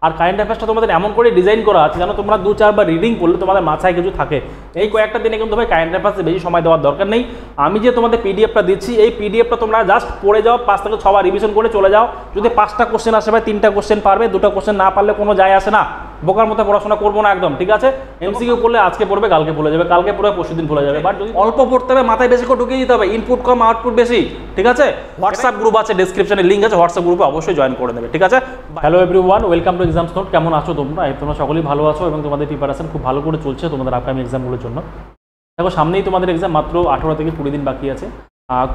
আর current অ্যাফেয়ার্সটা তোমাদের এমন করে ডিজাইন করা আছে যেন তোমরা 2-4 রিডিং করলে তোমাদের মাথায় কিছু থাকে। এই কয়েকটা দিনে কিন্তু ভাই কারেন্ট অ্যাফেয়ার্সে বেশি সময় দেওয়ার দরকার নেই। আমি যে তোমাদের পিডিএফটা দিচ্ছি, এই পিডিএফটা তোমরা জাস্ট পড়ে যাও, 5 থেকে 6 বার রিভিশন করে চলে যাও। যদি 5টা কোশ্চেন আসে ভাই 3টা কোশ্চেন পারবে, 2টা কোশ্চেন না পারলে কোনো যায় আসে না। বোকার মতো পড়াশোনা করবো না একদম, ঠিক আছে? এমসিকিউ পড়লে আজকে পড়বে, কালকে ভুলে যাবে, কালকে পড়বে পরশুদিন ভুলে যাবে। বাট যদি অল্প পড়তে হবে, মাথায় বেশি করে ঢুকিয়ে দিতে হবে, ইনপুট কম আউটপুট বেশি, ঠিক আছে? হোয়াটসঅ্যাপ গ্রুপ আছে, ডেসক্রিপশনে লিঙ্ক আছে, হোয়াটসঅ্যাপ গ্রুপে অবশ্যই জয়েন করে দেবে, ঠিক আছে? Hello everyone, welcome to exams note. কেমন আছো তোমরা? তোমরা সকলেই ভালো আছো এবং তোমাদের প্রিপারেশন খুব ভালো করে চলছে তোমাদের আপকামিং এক্সামগুলোর জন্য। দেখো সামনেই তোমাদের এক্সাম, মাত্র 18 থেকে 20 দিন বাকি আছে।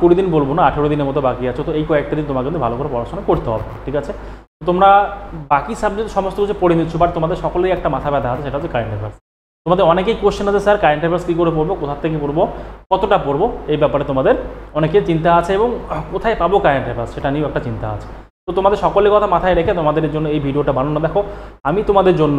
20 দিন বলবো না, 18 দিনের মতো বাকি আছে। তো এই কয়েকটা দিন তোমাকে কিন্তু ভালো করে পড়াশোনা করতে হবে, ঠিক আছে? তোমরা বাকি সাবজেক্ট সমস্ত কিছু পড়ে নিচ্ছ, বাট তোমাদের সকলেই একটা মাথা ব্যথা আছে, সেটা হচ্ছে কারেন্ট অ্যাফেয়ার্স। তোমাদের অনেকেই কোশ্চেন আছে, স্যার কারেন্ট অ্যাফেয়ার্স কী করে পড়বো, কোথা থেকে পড়বো, কতটা পড়বো, এই ব্যাপারে তোমাদের অনেকের চিন্তা আছে এবং কোথায় পাবো কারেন্ট অ্যাফেয়ার্স সেটা নিয়েও একটা চিন্তা আছে। তো তোমাদের সকলের কথা মাথায় রেখে তোমাদের জন্য এই ভিডিওটা বানানো। দেখো আমি তোমাদের জন্য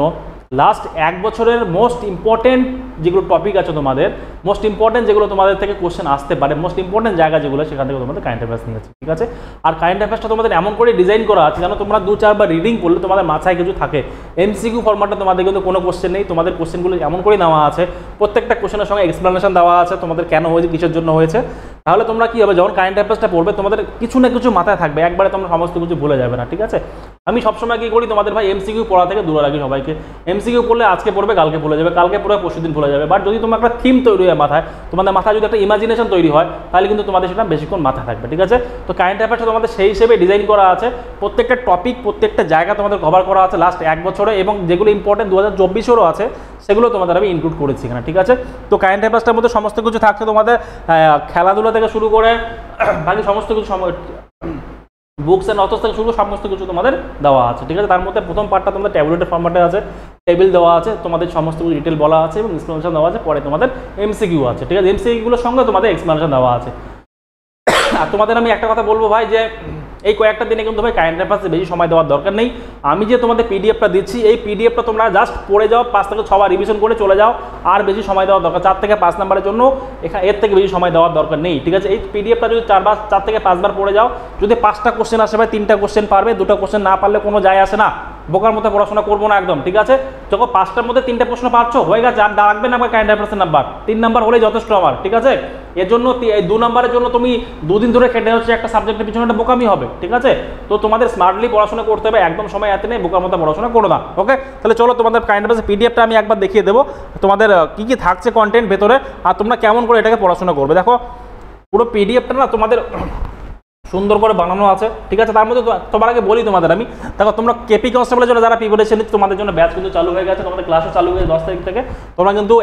লাস্ট 1 বছরের মোস্ট ইম্পর্টেন্ট যেগুলো টপিক আছে, তোমাদের মোস্ট ইম্পর্টেন্ট যেগুলো তোমাদের থেকে কোশ্চেন আসতে পারে, মোস্ট ইম্পর্টেন্ট জায়গা যেগুলো, সেখান থেকে তোমাদের কারেন্ট অ্যাফেয়ার্স নিয়েছি, ঠিক আছে? আর কারেন্ট অ্যাফেয়ার্সটা তোমাদের এমন করে ডিজাইন করা আছে যেন তোমরা 2-4 রিডিং করলে তোমাদের মাথায় কিছু থাকে। এমসিকিউ ফরম্যাটে তোমাদের কিন্তু কোনো কোশ্চেন নেই, তোমাদের কোশ্চেনগুলো এমন করে নেওয়া আছে, প্রত্যেকটা কোশ্চেনের সঙ্গে এক্সপ্লেনেশন দেওয়া আছে তোমাদের কেন হয়েছে, কিসের জন্য হয়েছে। তাহলে তোমরা কী হবে, যখন কারেন্ট অ্যাফেয়ার্সটা পড়বে তোমাদের কিছু না কিছু মাথায় থাকবে, একবারে তোমরা সমস্ত কিছু ভুলে যাবে না, ঠিক আছে? আমি সবসময় কী করি, তোমাদের ভাই এমসিকিউ পড়া থেকে দূরে রাখি সবাইকে। এমসিকিউ পড়লে আজকে পড়বে, কালকে ভুলে যাবে, কালকে পড়বে পরশুদিন ভুলে যাবে। বাট যদি তোমার একটা থিম তৈরি হয় মাথায়, তোমাদের মাথায় যদি একটা ইমাজিনেশন তৈরি হয়, তাহলে কিন্তু তোমাদের সেটা বেশিক্ষণ মাথায় থাকবে, ঠিক আছে? তো কারেন্ট অ্যাফেয়ার্সটা তোমাদের সেই হিসেবে ডিজাইন করা আছে, প্রত্যেকটা টপিক প্রত্যেকটা জায়গা তোমাদের কভার করা আছে লাস্ট 1 বছরে, এবং যেগুলো ইম্পর্টেন্ট 2024-এরও আছে সেগুলো তোমাদের আমি ইনক্লুড করেছি এখানে, ঠিক আছে? তো কারেন্ট অ্যাফেয়ার্সটার মধ্যে সমস্ত কিছু থাকছে, তোমাদের খেলাধুলা থেকে শুরু করে বাকি সমস্ত কিছু, বুকস অ্যান্ড অথর্স থেকে শুরু সমস্ত কিছু তোমাদের দেওয়া আছে, ঠিক আছে? তার মধ্যে প্রথম পার্টটা তোমাদের ট্যাবলেটের ফরম্যাটে আছে, টেবিল দেওয়া আছে, তোমাদের সমস্ত কিছু ডিটেল বলা আছে এবং এক্সপ্লেনেশন দেওয়া আছে। পরে তোমাদের এমসিকিউ আছে, ঠিক আছে? এমসিকিউগুলোর সঙ্গে তোমাদের এক্সপ্লেনেশন দেওয়া আছে। আর তোমাদের আমি একটা কথা বলবো ভাই, যে এই কয়েকটা দিনে কিন্তু ভাই কারেন্ট অ্যাফেয়ার্সে বেশি সময় দেওয়ার দরকার নেই। আমি যে তোমাদের পিডিএফটা দিচ্ছি, এই পিডিএফটা তোমরা জাস্ট পড়ে যাও, 5 থেকে 6 বার রিভিশন করে চলে যাও। আর বেশি সময় দেওয়ার দরকার 4 থেকে 5 নাম্বারের জন্য, এর থেকে বেশি সময় দেওয়ার দরকার নেই, ঠিক আছে? এই পিডিএফটা যদি 4 থেকে 5 বার পড়ে যাও, যদি 5টা কোশ্চেন আসে ভাই 3টা কোশ্চেন পারবে, 2টা কোশ্চেন না পারলে কোনো যায় আসে না। বোকার মতো পড়াশোনা করবো না একদম, ঠিক আছে? যখন 5টার মধ্যে 3টে প্রশ্ন পারছো, হয়ে গেছে, আর রাখবে না ভাই কারেন্ট অ্যাফেয়ার্সের নাম্বার, 3 নাম্বার হলেই যথেষ্ট আমার, ঠিক আছে? এর জন্য 2 নাম্বারের জন্য তুমি 2 দিন ধরে খেটে হচ্ছে একটা সাবজেক্টের পিছনে, একটা বোকামি হবে, ঠিক আছে? তো তোমাদের স্মার্টলি পড়াশোনা করতে হবে, একদম সময় এতে নেই, বোকার মতো পড়াশোনা করো না, ওকে? তাহলে চলো তোমাদের কারেন্ট অ্যাফেয়ার্সের পিডিএফটা আমি একবার দেখিয়ে দেবো, তোমাদের কী কী থাকছে কন্টেন্ট ভেতরে, আর তোমরা কেমন করে এটাকে পড়াশোনা করবে। দেখো পুরো পিডিএফটা না তোমাদের সুন্দর করে বানানো আছে, ঠিক আছে? তার মধ্যে তোমার আগে বলি তোমাদের আমি, দেখো তোমরা কেপি কনস্টেবলের জন্য যারা প্রিপারেশন নিচ্ছে, তোমাদের জন্য ব্যাচ কিন্তু চালু হয়ে গেছে, তোমাদের ক্লাসও চালু হয়ে 10 তারিখ থেকে। তোমরা কিন্তু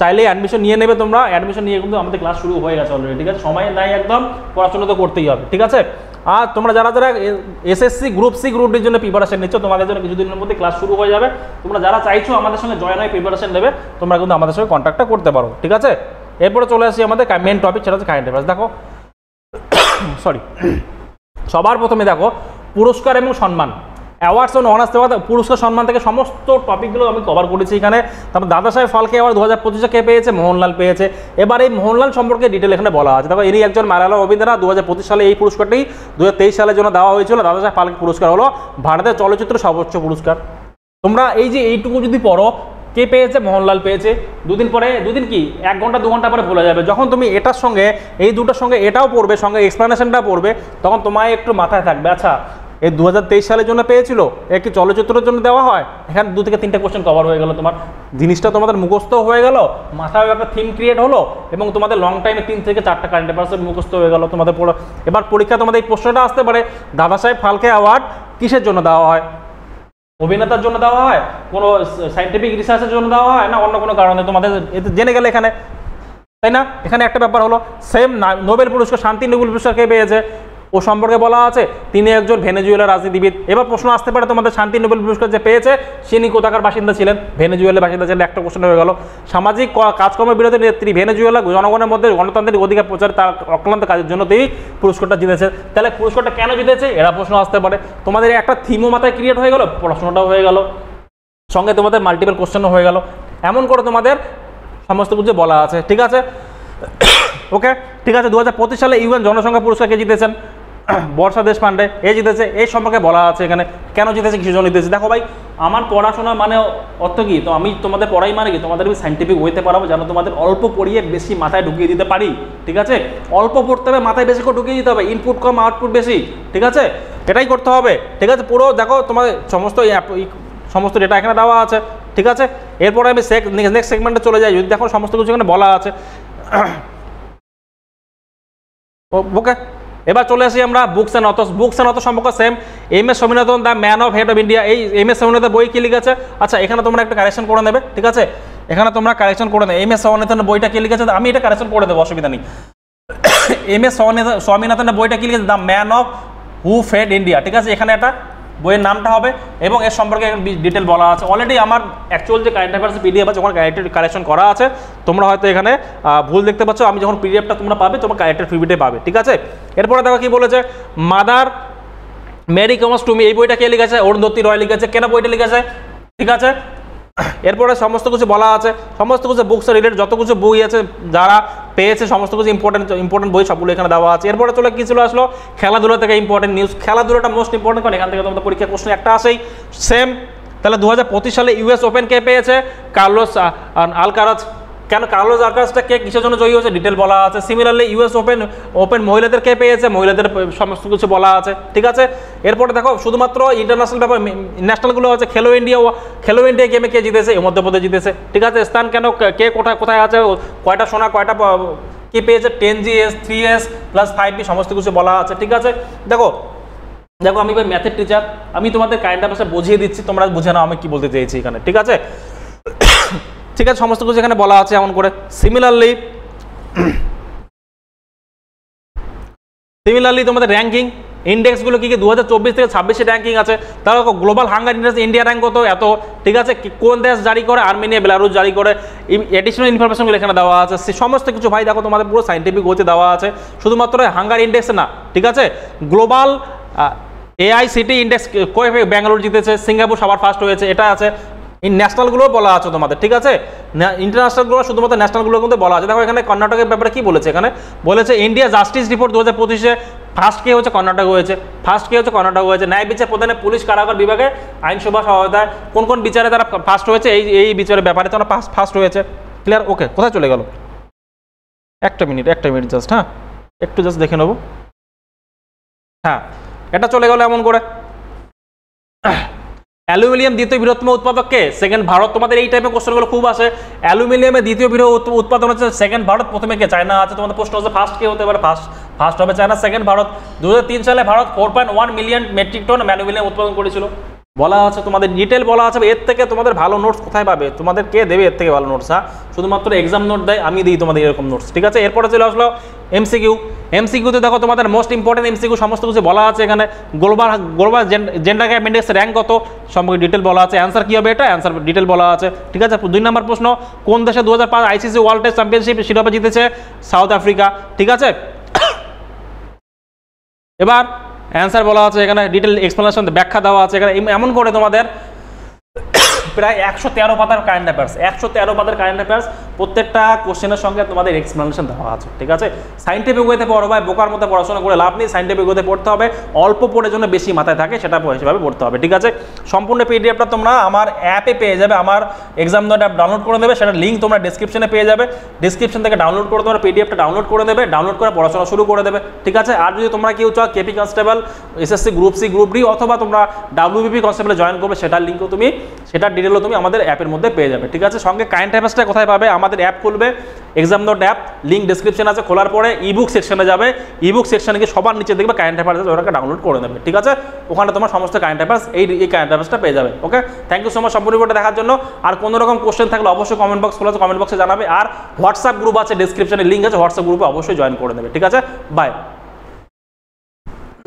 চাইলেই অ্যাডমিশন নিয়ে নেবে, তোমরা অ্যাডমিশন নিয়ে কিন্তু আমাদের ক্লাস শুরু হয়ে গেছে অলরেডি, ঠিক আছে? সময় নাই একদম, পড়াশোনা তো করতেই হবে, ঠিক আছে? আর তোমরা যারা যারা এসএসসি গ্রুপ সি গ্রুপ ডির জন্য প্রিপারেশন নিচ্ছ, তোমাদের জন্য কিছুদিনের মধ্যে ক্লাস শুরু হয়ে যাবে। তোমরা যারা চাইছো আমাদের সঙ্গে জয়েন হয়ে প্রিপারেশন নেবে, তোমরা কিন্তু আমাদের সঙ্গে কন্ট্যাক্টটা করতে পারো, ঠিক আছে? এরপরে চলে আসি আমাদের মেন টপিক, সেটা হচ্ছে কারেন্ট অ্যাফেয়ার্স। দেখো সরি, সবার প্রথমে দেখো পুরস্কার এবং সম্মান, অ্যাওয়ার্ডস এবং অনার্স দেওয়া, পুরস্কার সম্মান থেকে সমস্ত টপিকগুলো আমি কভার করেছি এখানে। তারপর দাদা সাহেব ফালকে অ্যাওয়ার্ড 2025-এ কে পেয়েছে, মোহনলাল পেয়েছে। এবার এই মোহনলাল সম্পর্কে ডিটেল এখানে বলা আছে। দেখো ইনি একজন মালায়ালাম অভিনেতা, 2025 সালে এই পুরস্কারটি 2023 সালের জন্য দেওয়া হয়েছিল। দাদা সাহেব ফালকে পুরস্কার হলো ভারতের চলচ্চিত্র সর্বোচ্চ পুরস্কার। তোমরা এই যে এইটুকু যদি পড়ো, কে পেয়েছে, মোহনলাল পেয়েছে। 2 দিন পরে, 2 দিন কি 1 ঘন্টা 2 ঘন্টা পরে ভুলে যাবে। যখন তুমি এটার সঙ্গে এই দুটোর সঙ্গে এটাও পড়বে, সঙ্গে এক্সপ্লেনেশনটা পড়বে, তখন তোমায় একটু মাথায় থাকবে, আচ্ছা এই 2023 সালের জন্য পেয়েছিল, এ কি চলচ্চিত্রের জন্য দেওয়া হয়? এখানে 2 থেকে 3টে কোশ্চেন কভার হয়ে গেল, তোমার জিনিসটা তোমাদের মুখস্থ হয়ে গেল, মাথায় একটা থিম ক্রিয়েট হলো, এবং তোমাদের লং টাইমে 3 থেকে 4টা কারেন্ট অ্যাফেয়ার্স মুখস্থ হয়ে গেল তোমাদের। এবার পরীক্ষা তোমাদের এই প্রশ্নটা আসতে পারে, দাদা সাহেব ফালকে অ্যাওয়ার্ড কিসের জন্য দেওয়া হয়? অভিনেতার জন্য দেওয়া হয়, কোনো সায়েন্টিফিক রিসার্চের জন্য দেওয়া হয়, না অন্য কোনো কারণে? তোমাদের এতে জেনে গেলে এখানে, তাই না? এখানে একটা ব্যাপার হলো, সেম নোবেল পুরস্কার, শান্তি নোবেল পুরস্কার কে পেয়েছে ও সম্পর্কে বলা আছে, তিনি একজন ভেনেজুয়েলার রাজনীতিবিদ। এবার প্রশ্ন আসতে পারে তোমাদের, শান্তি নোবেল পুরস্কার যে পেয়েছে তিনি কোথাকার বাসিন্দা ছিলেন? ভেনেজুয়েলার বাসিন্দা ছিলেন, একটা কোশ্চেন হয়ে গেল। সামাজিক কাজকর্মের বিরোধী নেত্রী, ভেনেজুয়েলা জনগণের মধ্যে গণতান্ত্রিক অধিকার প্রচার তার অক্লান্ত কাজের জন্য তিনি পুরস্কারটা জিতেছে। তাহলে পুরস্কারটা কেন জিতেছে, এরা প্রশ্ন আসতে পারে। তোমাদের একটা থিমও মাথায় ক্রিয়েট হয়ে গেল, পড়াশোনাটাও হয়ে গেল, সঙ্গে তোমাদের মাল্টিপল কোশ্চেনও হয়ে গেল। এমন করে তোমাদের সমস্ত কিছু বলা আছে, ঠিক আছে? ওকে, ঠিক আছে। 2025 সালে ইউএন জনসংখ্যা পুরস্কার কে জিতেছেন? বর্ষা দেশপান্ডে এ জিতেছে, এই সম্পর্কে বলা আছে এখানে কেন জিতেছে, কিছু জন জিতেছে। দেখো ভাই আমার পড়াশোনা মানে অর্থ কি, তো আমি তোমাদের পড়াই মানে কি তোমাদের আমি সাইন্টিফিক ওয়েতে পড়াবো, যেন তোমাদের অল্প পড়িয়ে বেশি মাথায় ঢুকিয়ে দিতে পারি, ঠিক আছে। অল্প পড়তে হবে, মাথায় বেশি করে ঢুকিয়ে দিতে হবে, ইনপুট কম আউটপুট বেশি, ঠিক আছে, এটাই করতে হবে, ঠিক আছে। পুরো দেখো তোমাদের সমস্ত ডেটা এখানে দেওয়া আছে, ঠিক আছে। এরপরে আমি নেক্সট সেগমেন্টে চলে যাই, যদি দেখো সমস্ত কিছু এখানে বলা আছে। ওকে, এবার চলে আসি আমরা books and authors. Books and author সম্পর্কে same, M S Swaminathan the man of head of India, এই এম এস স্বামীনাথন বই কি লিখেছে, আচ্ছা এখানে তোমরা একটা কারেকশন করে নেবে, ঠিক আছে, এখানে তোমরা কারেকশন করে নেবে, এম এস স্বামীনাথনের বইটা কি লিখেছে, আমি এটা কারেকশন করে দেবো, অসুবিধা নেই। এম এস স্বামীনাথনের বইটা কি লিখেছে, the man of who fed India, ঠিক আছে, এখানে একটা বইয়ের নামটা হবে এবং এর সম্পর্কে ডিটেল বলা আছে। অলরেডি আমার অ্যাকচুয়াল যে কারেন্ট অ্যাফেয়ার্স পিডিএফ আছে ওখানে কারেকশন করা আছে, তোমরা হয়তো এখানে ভুল দেখতে পাচ্ছ, আমি যখন পিডিএফটা তোমরা পাবে তোমরা কারেক্টেড পিডিএফ পাবে, ঠিক আছে। এরপরে দেখো কি বলেছে, mother Mary comes to me, এই বইটা কে লিখেছে, অরুন্ধতী রয় লিখেছে, কেন বইটা লিখেছে, ঠিক আছে। এরপরে সমস্ত কিছু বলা আছে, সমস্ত কিছু বুকস রিলেটেড যত কিছু বই আছে যারা পেয়েছে সমস্ত কিছু ইম্পর্টেন্ট বই সবগুলো এখানে দেওয়া আছে। এরপরে চলে কি ছিল আসলো খেলাধুলা থেকে ইম্পর্টেন্ট নিউজ, খেলাধুলাটা মোস্ট ইম্পর্টেন্ট, কারণ এখান থেকে তোমাদের পরীক্ষা কোশ্চেন একটা আসেই সেম। তাহলে 2025 সালে ইউএস ওপেন কে পেয়েছে, কার্লোস আলকারাজ, কেন কার্লোস আলকারাজটা কে কিসের জন্য জয়ী হয়েছে ডিটেল বলা আছে। সিমিলারলি ইউএস ওপেন মহিলাদের কে পেয়েছে, মহিলাদের সমস্ত কিছু বলা আছে, ঠিক আছে। এরপরে দেখো শুধুমাত্র ইন্টারন্যাশনাল ব্যাপার ন্যাশনালগুলো আছে, খেলো ইন্ডিয়া গেমে কে জিতেছে, মধ্যপ্রদেশ জিতেছে, ঠিক আছে। স্থান কেন, কে কোথায় আছে, কয়টা সোনা কয়টা কে পেয়েছে, 10Gs 3S প্লাস 5B সমস্ত কিছু বলা আছে, ঠিক আছে। দেখো আমি ভাই ম্যাথের টিচার, আমি তোমাদের কারেন্ট অ্যাফেয়ার্সে বুঝিয়ে দিচ্ছি, তোমরা বুঝে নাও আমি কি বলতে চেয়েছি এখানে, ঠিক আছে, ঠিক আছে। সমস্ত কিছু এখানে বলা আছে এমন করে। সিমিলারলি তোমাদের র্যাঙ্কিং ইন্ডেক্সগুলো কি 2024 থেকে 26 র্যাঙ্কিং আছে। তাহলে global hunger index India rank কত, এত, ঠিক আছে। কোন দেশ জারি করে, আর্মেনিয়া বেলারুস জারি করে, এডিশনাল ইনফরমেশনগুলো এখানে দেওয়া আছে, সমস্ত কিছু ভাই দেখো তোমাদের পুরো সাইন্টিফিক ওয়েতে দেওয়া আছে, শুধুমাত্র হাঙ্গার ইন্ডেক্স না, ঠিক আছে। গ্লোবাল AICTE ইন্ডেক্স কয় ব্যাঙ্গালোর জিতেছে, সিঙ্গাপুর সবার ফার্স্ট হয়েছে, এটা আছে। ন্যাশনালগুলো বলা আছে তোমাদের, ঠিক আছে, ইন্টারন্যাশনালগুলো শুধুমাত্র ন্যাশনালগুলো কিন্তু বলা আছে। দেখো এখানে কর্ণাটকের ব্যাপারে কি বলেছে, এখানে বলেছে ইন্ডিয়া জাস্টিস রিপোর্ট 2025-এ ফার্স্ট কে হচ্ছে কর্ণাটক হয়েছে, ন্যায় বিচার প্রদানে পুলিশ কারাগার বিভাগে আইনসভা সহায়তায় কোন বিচারে তারা ফার্স্ট হয়েছে, এই বিচারের ব্যাপারে তারা ফার্স্ট হয়েছে, ক্লিয়ার। ওকে, কোথায় চলে গেল, একটা মিনিট জাস্ট, হ্যাঁ একটু জাস্ট দেখে নেবো, হ্যাঁ এটা চলে গেল এমন করে। অ্যালুমিনিয়াম দ্বিতীয় বৃহত্তম উৎপাদক কে, সেকেন্ড ভারত। তোমাদের এই টাইপের কোশ্চেনগুলো খুব আসে। অ্যালুমিনিয়ামের দ্বিতীয় বৃহৎ উৎপাদন হচ্ছে সেকেন্ড ভারত, প্রথমে কে, চায়না আছে। তোমাদের প্রশ্ন হচ্ছে ফার্স্ট কে হতে পারে, ফার্স্ট হবে চায়না, সেকেন্ড ভারত। 2003 সালে Bharat 4.1 million metric ton aluminium উৎপাদন করেছিল, বলা আছে তোমাদের ডিটেল বলা আছে। এর থেকে তোমাদের ভালো নোটস কোথায় পাবে, তোমাদের কে দেবে এর থেকে ভালো নোটস, হ্যাঁ শুধুমাত্র এক্সাম নোট দেয়, আমি দিই তোমাদের এরকম নোটস, ঠিক আছে। এরপরে চলে আসলো এমসিকিউতে দেখো তোমাদের মোস্ট ইম্পর্টেন্ট এমসিকিউ সমস্ত কিছু বলা আছে এখানে। Global gender gap index rank কত সম্পর্কে ডিটেল বলা আছে, অ্যান্সার কী হবে এটা অ্যান্সার ডিটেল বলা আছে, ঠিক আছে। 2 নম্বর প্রশ্ন, কোন দেশে 2005 ICC ওয়ার্ল্ড টেস্ট চ্যাম্পিয়নশিপ শিরোপা জিতেছে, সাউথ আফ্রিকা, ঠিক আছে। এবার অ্যান্সার বলা আছে এখানে, ডিটেল এক্সপ্লেনেশন ব্যাখ্যা দেওয়া আছে এখানে। এমন করে তোমাদের প্রায় 113 পাতার কারেন্ট অ্যাফেয়ার্স, প্রত্যেকটা কোশ্চেনের সঙ্গে তোমাদের এক্সপ্লেনেশন দেওয়া আছে, ঠিক আছে। সাইন্টিফিক ওয়েতে পড়ো ভাই, বোকার মতো পড়াশোনা করে লাভ নেই, সাইন্টিফিক ওয়েতে পড়তে হবে, অল্প পড়ে জন্য বেশি মাথায় থাকে সেটা হিসেবে পড়তে হবে, ঠিক আছে। সম্পূর্ণ পিডিএফটা তোমরা আমার অ্যাপে পেয়ে যাবে, আমার এক্সাম নোট অ্যাপ ডাউনলোড করে নেবে, সেটা লিঙ্ক তোমরা ডেসক্রিপশনে পেয়ে যাবে, ডেসক্রিপশন থেকে ডাউনলোড করে তোমরা পিডিএফটা ডাউনলোড করে দেবে, ডাউনলোড করে পড়াশোনা শুরু করে দেবে, ঠিক আছে। আর যদি তোমরা কেউ চাও KP constable, SSC group C group D অথবা তোমরা WBP কনস্টেবলে জয়েন করবে, সেটার লিঙ্কও তুমি ডিটেলও তুমি আমাদের অ্যাপের মধ্যে পেয়ে যাবে, ঠিক আছে। সঙ্গে কারেন্ট অ্যাফেয়ার্সটা কোথায় পাবে, আমাদের অ্যাপ খুলবে, exam note app, link description আছে, খোলার পরে ইবুক সেকশনে যাবে, ইবুক সেকশনে গিয়ে সবার নিচে দেখবে কারেন্ট অ্যাফেয়ার্স, ওটাকে ডাউনলোড করে নেবে, ঠিক আছে। ওখানে তোমার সমস্ত কারেন্ট অ্যাফেয়ার্স এই কারেন্ট অ্যাফেয়ার্সটা পেয়ে যাবে, ওকে। থ্যাংক ইউ সো মাচ সম্পূর্ণ ভিডিওটা দেখার জন্য। আর কোনো রকম কোশ্চেন থাকলে অবশ্যই কমেন্ট বক্স খোলা আছে, কমেন্ট বক্সে জানাবে। আর হোয়াটসঅ্যাপ গ্রুপ আছে, ডেসক্রিপশনে লিঙ্ক আছে, হোয়াটসঅ্যাপ গ্রুপে অবশ্যই জয়েন করে নেবে, ঠিক আছে। বাই।